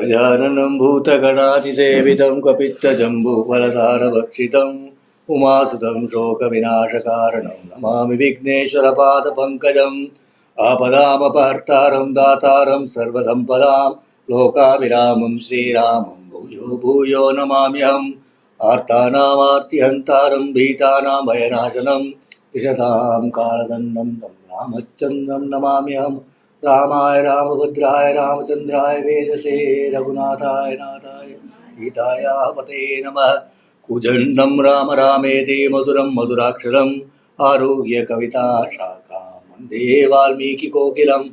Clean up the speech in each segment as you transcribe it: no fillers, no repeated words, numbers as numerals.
गजाननं भूतगणातिसेवितं कपित्थजम्बूफलसारभक्षितम् उमासुतं शोकविनाशकारणं नमामि विघ्नेश्वरपादपङ्कजम् आपदामपहर्तारं दातारं सर्वसम्पदां लोकाभिरामं श्रीरामं भूयो भूयो नमाम्यहम् आर्तानामार्तिहन्तारं भीतानां भयनाशनं विशतां कालदण्डं तं रामचन्द्रं नमाम्यहम् रामाय रामभद्राय रामचन्द्राय वेदसे रघुनाथाय नाथाय सीताय पते नमः कुजण्डं राम रामेति मधुरं मधुराक्षरम् आरुह्य कविता शाखां वन्दे वाल्मीकिकोकिलं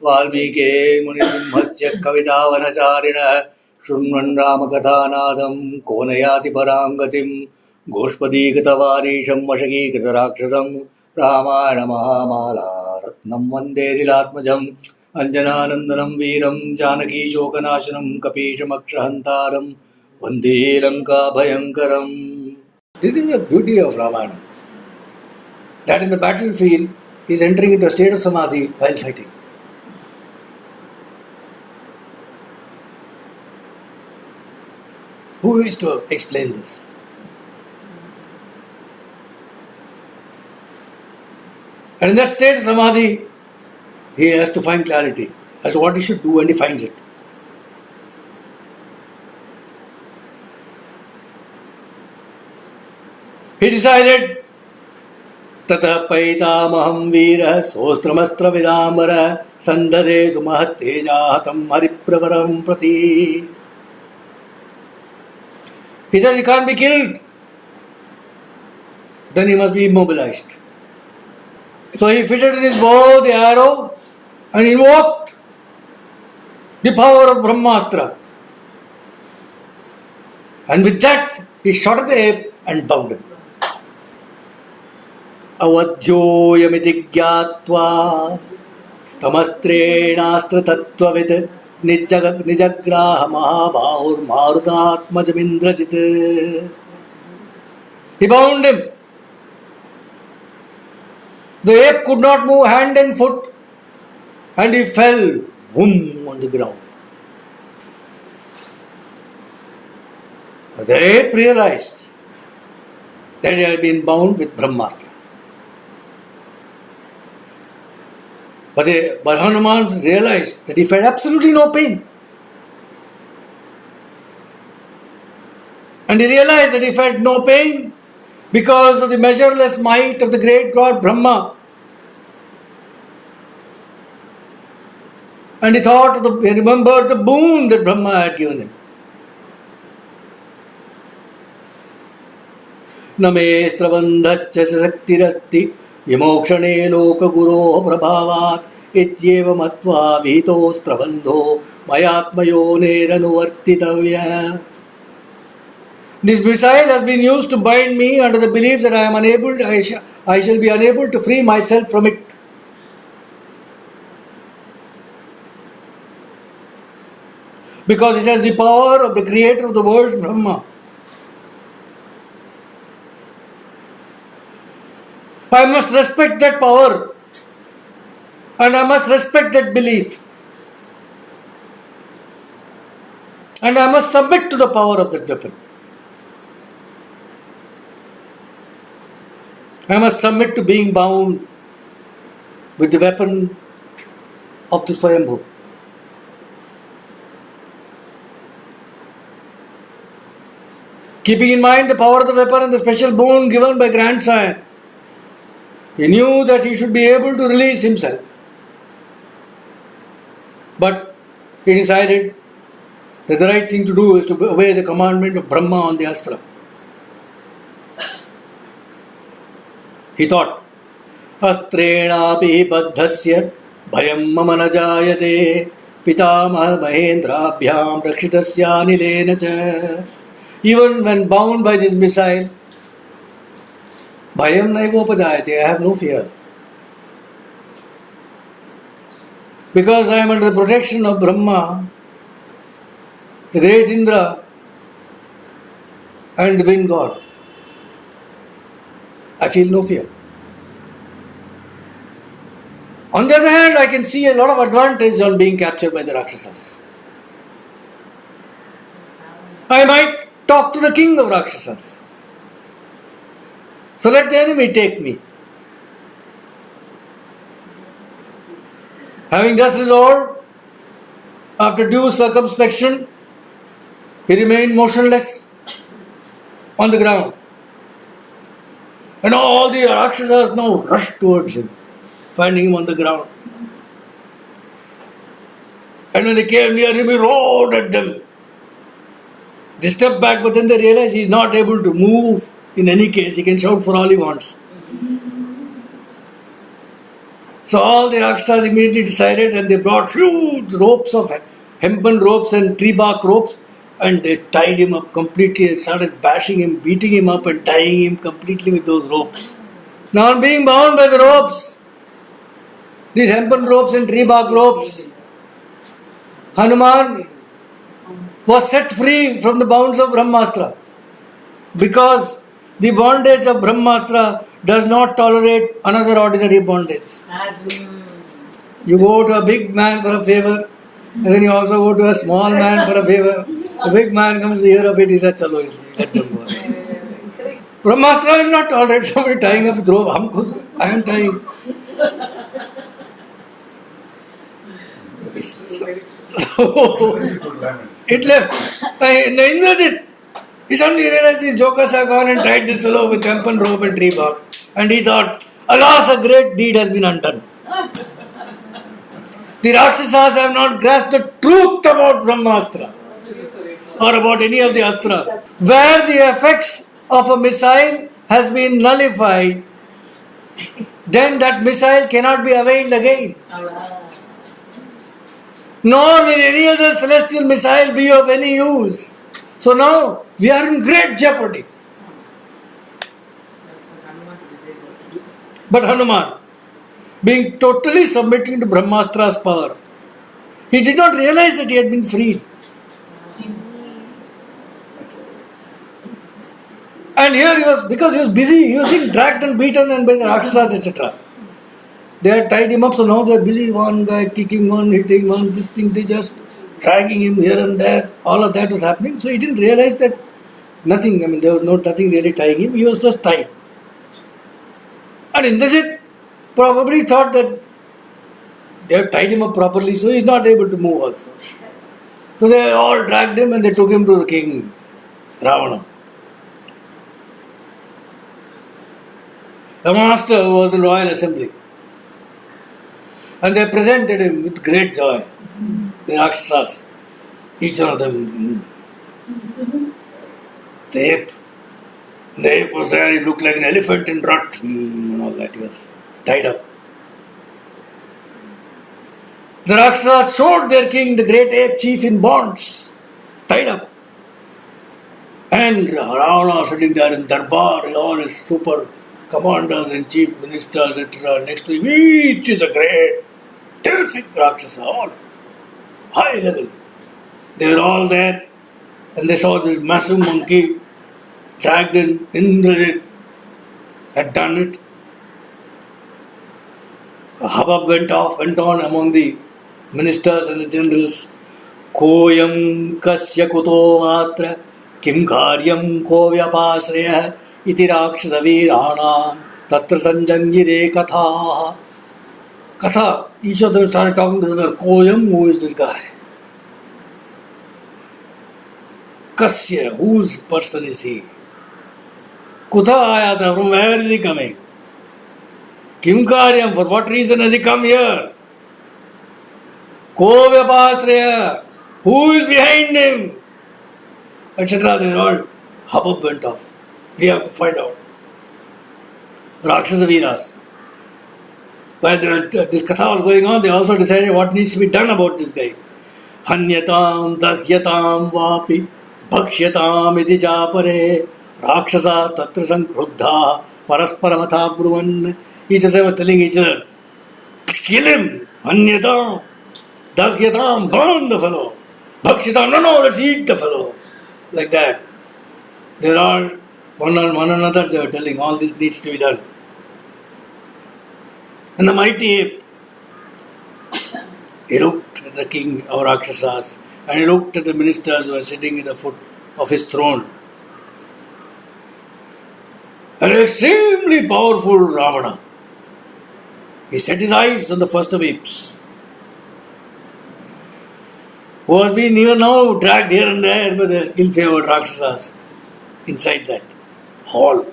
वाल्मीके मुनिसिंहस्य कवितावनचारिणः शृण्वन् रामकथानादं को न याति परां गतिं गोष्पदीकृतवारीशं वशकीकृतराक्षसं रामायणमहामाला रत्नं वन्दे लीलात्मजम् अञ्जनानन्दनं वीरं जानकीशोकनाशनं कपीशमक्षहन्तारं वन्दे लङ्काभयङ्करम्. This is the beauty of Ramayana, that in the battlefield he is entering into a state of samadhi while fighting. Who is to explain this? And in that state of samadhi, he has to find clarity as to what he should do, and he finds it. He decided, Tatah paitamaham veera sostramastra vidambara sandade sumahattejahatam haripravaram prati. He said he can't be killed. Then he must be immobilized. So he fitted in his bow the arrow and invoked the power of Brahmastra. And with that, he shot at the ape and bound him. Avadhyoyamiti gyatva tamastrenastra tattvavid nijagraha mahabahur marutatmajamindrajit. He bound him. The ape could not move hand and foot, and he fell boom on the ground. The ape realized that he had been bound with Brahmastra. But Hanuman realized that he felt absolutely no pain. And he realized that he felt no pain because of the measureless might of the great God Brahma. And he remembered the boon that Brahma had given him. Namestravandhascha saktirasti vimokshane lokaguro prabhavat ityeva matva vitos pravandho mayatmayo neranuvartitavya. This missile has been used to bind me under the belief that I shall be unable to free myself from it. Because it has the power of the creator of the world, Brahma. I must respect that power, and I must respect that belief, and I must submit to the power of that weapon. I must submit to being bound with the weapon of the Swayambhu. Keeping in mind the power of the weapon and the special boon given by grandsire, he knew that he should be able to release himself. But he decided that the right thing to do is to obey the commandment of Brahma on the Astra. He thought, Astrenapi baddhasya bhayam mama na jayate pitamaha mahendrabhyam rakshitasya nilena cha. Even when bound by this missile, bhayam naivopajayate, I have no fear. Because I am under the protection of Brahma, the great Indra, and the wind god. I feel no fear. On the other hand, I can see a lot of advantage on being captured by the Rakshasas. I might talk to the king of Rakshasas. So let the enemy take me. Having thus resolved, after due circumspection, he remained motionless on the ground. And all the Rakshasas now rushed towards him, finding him on the ground. And when they came near him, he roared at them. They stepped back, but then they realized he is not able to move in any case. He can shout for all he wants. So all the Rakshasas immediately decided, and they brought huge ropes of hempen ropes and tree bark ropes, and they tied him up completely and started bashing him, beating him up and tying him completely with those ropes. Now on being bound by the ropes, these hempen ropes and tree bark ropes, Hanuman was set free from the bounds of Brahmastra, because the bondage of Brahmastra does not tolerate another ordinary bondage. You go to a big man for a favor, and then you also go to a small man for a favor. The big man comes to hear of it, he says, "Chalo, let them go." Brahmastra will not tolerate somebody tying up with rope. I am tying. So it left. And Indrajit, he suddenly realized these jokers have gone and tied this fellow with hempen rope and tree bark. And he thought, alas, a great deed has been undone. The Rakshasas have not grasped the truth about Brahmastra or about any of the astras. Where the effects of a missile has been nullified, then that missile cannot be availed again. Nor will any other celestial missile be of any use. So now we are in great jeopardy. But Hanuman, being totally submitting to Brahmastra's power, he did not realize that he had been freed. And here he was, because he was busy, he was being dragged and beaten and by the Rakshasas, etc. They had tied him up, so now they are busy, one guy kicking one, hitting one, this thing, they just dragging him here and there. All of that was happening. So he didn't realize that nothing, there was nothing really tying him, he was just tied. And Indrajit probably thought that they have tied him up properly, so he is not able to move also. So they all dragged him and they took him to the king, Ravana. The master was the royal assembly. And they presented him with great joy. The Rakshasas, each one of them. The ape. The ape was there, he looked like an elephant in rut. And all that, he was tied up. The Rakshasas showed their king, the great ape chief, in bonds, tied up. And Ravana sitting there in Darbar, all his super commanders and chief ministers, etc. Next to him, each is a great, terrific Rakshasa, all high level. They were all there, and they saw this massive monkey dragged in. Indrajit had done it. A hubbub went on among the ministers and the generals. Koyam kasya kuto matra kim karyam ko vyapasraya iti rakshasa virana tatra sanjangire katha. Katha, each of them started talking to the other. Koyam, who is this guy? Kasya, whose person is he? Kutha aaya tha, from where is he coming? Kim karyam, for what reason has he come here? Ko vyapasraya, who is behind him? Etc. They were all, hubbub went off. We have to find out. Rakshasa Veeras. While this katha was going on, they also decided what needs to be done about this guy. Hanyatam, dakyatam, vapi, bhaksyatam, iti japare, rakshasa, tatra sankruddha, parasparamata bruvan. Each of them was telling each other, kill him, hanyatam, dakyatam, burn the fellow, bhaksyatam, no, let's eat the fellow. Like that. They were all, one another, they were telling, all this needs to be done. And the mighty ape, he looked at the king of Rakshasas, and he looked at the ministers who were sitting at the foot of his throne. An extremely powerful Ravana. He set his eyes on the first of apes, who has been even now dragged here and there by the ill-favored Rakshasas inside that hall.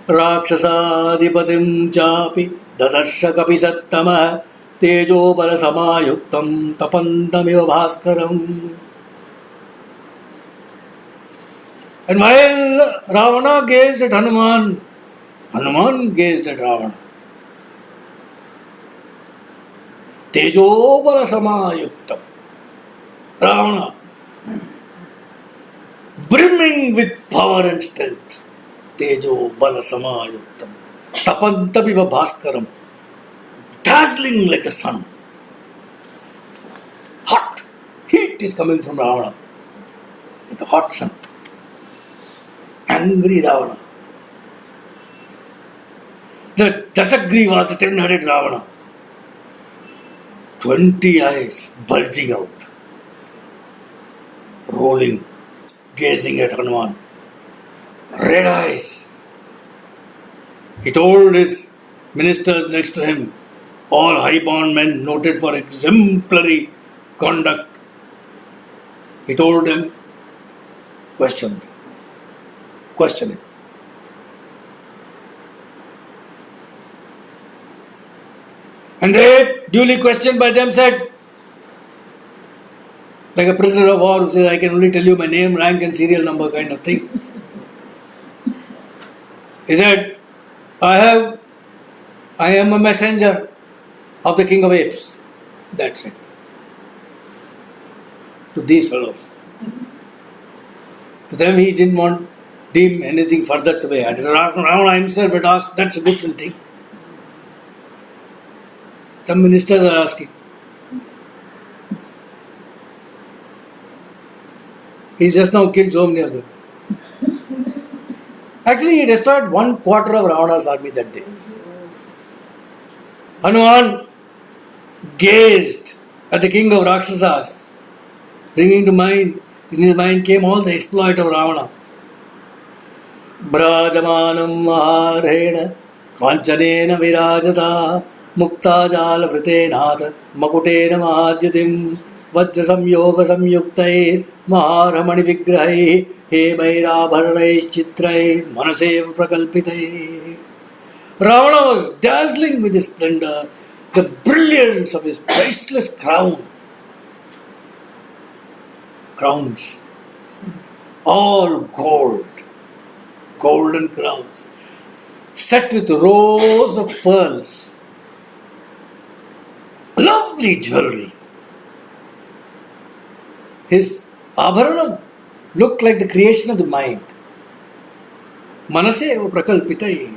Rakshasadipatim chapi dadarsha kapi sattama tejo bala samayuktam tapantamiva bhaskaram. And while Ravana gazed at Hanuman, Hanuman gazed at Ravana. Tejo bala samayuktam. Ravana, brimming with power and strength. Tejo bala samayuktam. Tapantapiva bhaskaram. Dazzling like the sun. Hot. Heat is coming from Ravana. Like the hot sun. Angry Ravana. The Dasagriva, the 10-headed Ravana. 20 eyes bulging out. Rolling. Gazing at Hanuman. Red eyes. He told his ministers next to him, all high-born men noted for exemplary conduct. He told them, question them. Question him. And they, duly questioned by them, said, like a prisoner of war who says, I can only tell you my name, rank and serial number kind of thing. He said, I am a messenger of the king of apes. That's it. To these fellows. To them he didn't deem anything further to be added. Ravana himself had asked, that's a different thing. Some ministers are asking. He just now killed so many of them. Actually, he destroyed 1/4 of Ravana's army that day. Hanuman gazed at the king of Rakshasas, bringing to mind, in his mind came all the exploit of Ravana. Brajamanam maharena kanchanena virajata mukta jala vritenata makutena mahadyatim vajra samyoga samyuktai maharamani vigrahai hemairabharanai chitrai manasev prakalpitai. Ravana was dazzling with his splendor, the brilliance of his priceless crowns, all gold, golden crowns, set with rows of pearls, lovely jewelry. His abharanam looked like the creation of the mind. Manaseva prakalpitai,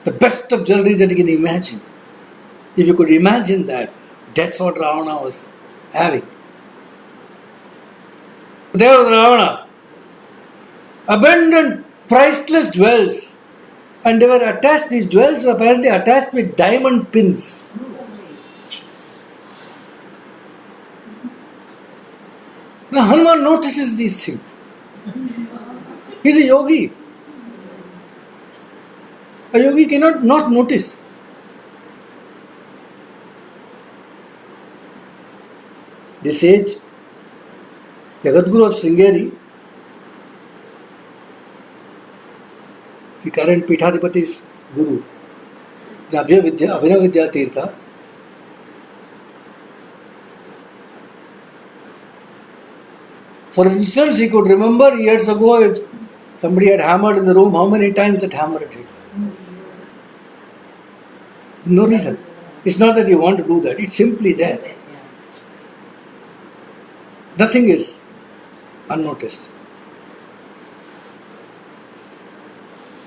the best of jewelry that you can imagine. If you could imagine that, that's what Ravana was having. There was Ravana, abundant, priceless jewels, and they were attached, these jewels were apparently attached with diamond pins. Now Hanuman notices these things. He's a yogi. A yogi cannot not notice. The sage, Jagadguru of Sringeri, the current Pithadipati's guru, Abhinav Vidya Tirtha, for instance, he could remember years ago if somebody had hammered in the room, how many times that hammer had hit. No reason. It's not that you want to do that, it's simply there. Nothing is unnoticed.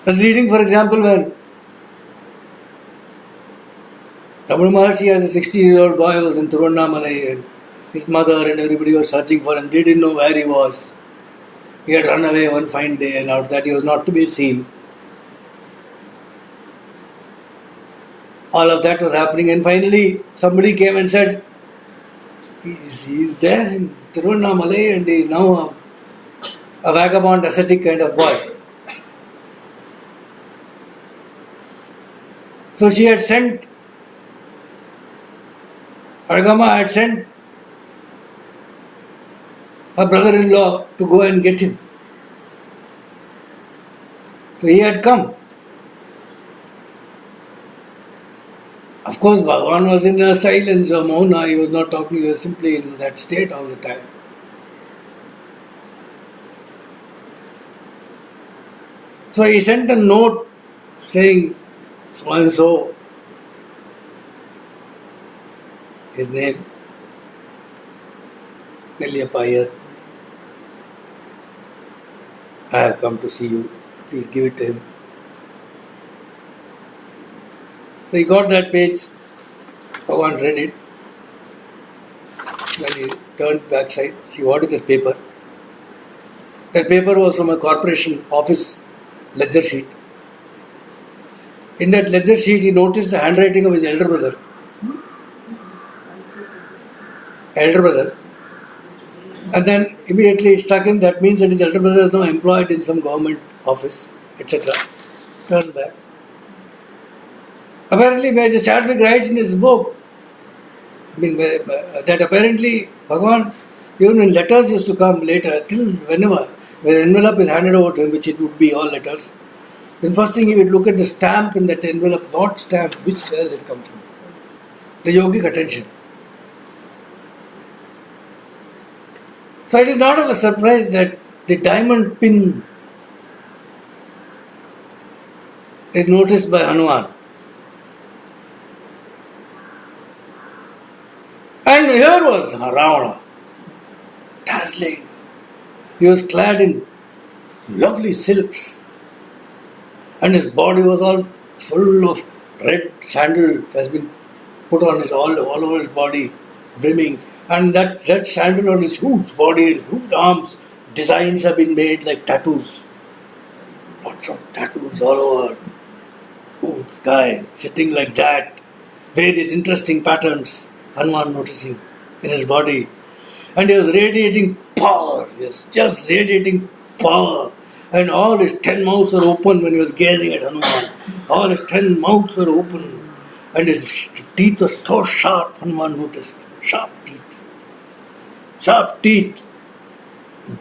I was reading, for example, when Ramana Maharshi as a 16-year-old boy was in Tiruvannamalai and his mother and everybody was searching for him. They didn't know where he was. He had run away one fine day and after that he was not to be seen. All of that was happening and finally somebody came and said, he's there in Tiruvannamalai and he is now a vagabond, ascetic kind of boy. So she had sent, Argama had sent her brother-in-law to go and get him. So he had come. Of course, Bhagavan was in a silence or mauna, he was not talking, he was simply in that state all the time. So he sent a note saying, so and so, his name, Nelliyappa Iyer, I have come to see you, please give it to him. So he got that page, Bhagavan read it. When he turned backside, see what is that paper? That paper was from a corporation office ledger sheet. In that ledger sheet, he noticed the handwriting of his elder brother. And then immediately it struck him that means that his elder brother is now employed in some government office, etc. Turned back. Apparently, Major Chadwick writes in his book, that apparently Bhagavan, even when letters used to come later, till whenever, when an envelope is handed over to him, which it would be all letters, then first thing he would look at the stamp in that envelope, what stamp, which where does it come from? The yogic attention. So it is not of a surprise that the diamond pin is noticed by Hanuman. And here was Ravana, dazzling. He was clad in lovely silks, and his body was all full of red sandal has been put on his all over his body, brimming, and that red sandal on his huge body and huge arms, designs have been made like tattoos. Lots of tattoos all over. Huge guy sitting like that, various interesting patterns. Hanuman noticing in his body, and he was radiating power. Yes, just radiating power, and all his 10 mouths were open when he was gazing at Hanuman. All his 10 mouths were open, and his teeth were so sharp. Hanuman noticed sharp teeth,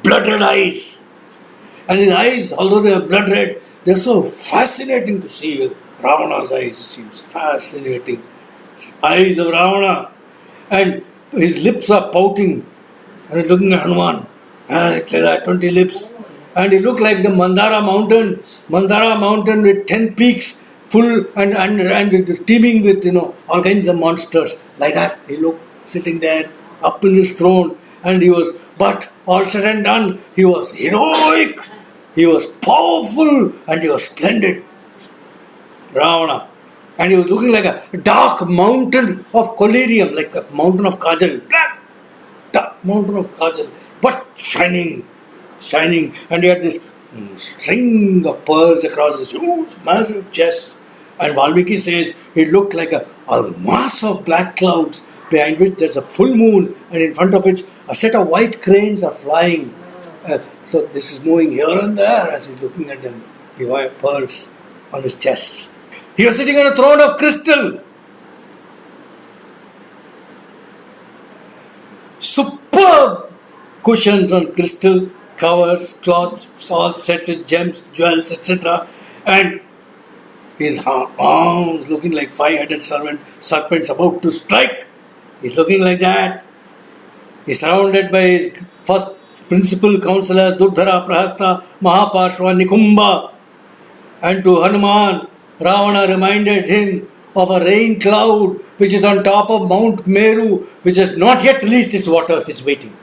blood-red eyes, and his eyes, although they were blood red, they are so fascinating to see. Ravana's eyes seems fascinating. Eyes of Ravana. And his lips are pouting, and he's looking at Hanuman, like that, 20 lips. And he looked like the Mandara mountain with 10 peaks, full and teeming with, all kinds of monsters. Like that, he looked sitting there, up in his throne, and but all said and done, he was heroic, he was powerful, and he was splendid. Ravana. And he was looking like a dark mountain of collyrium, like a mountain of kajal, black, dark mountain of kajal, but shining. And he had this string of pearls across his huge, massive chest. And Valmiki says it looked like a mass of black clouds behind which there's a full moon, and in front of which a set of white cranes are flying. So this is moving here and there as he's looking at them, the white pearls on his chest. He was sitting on a throne of crystal. Superb cushions on crystal, covers, cloths, all set with gems, jewels, etc. And his arms looking like 5-headed serpents about to strike. He's looking like that. He's surrounded by his first principal counselors, Durdhara, Prahasta, Mahaparshva, Nikumba. And to Hanuman, Ravana reminded him of a rain cloud which is on top of Mount Meru, which has not yet released its waters, it's waiting.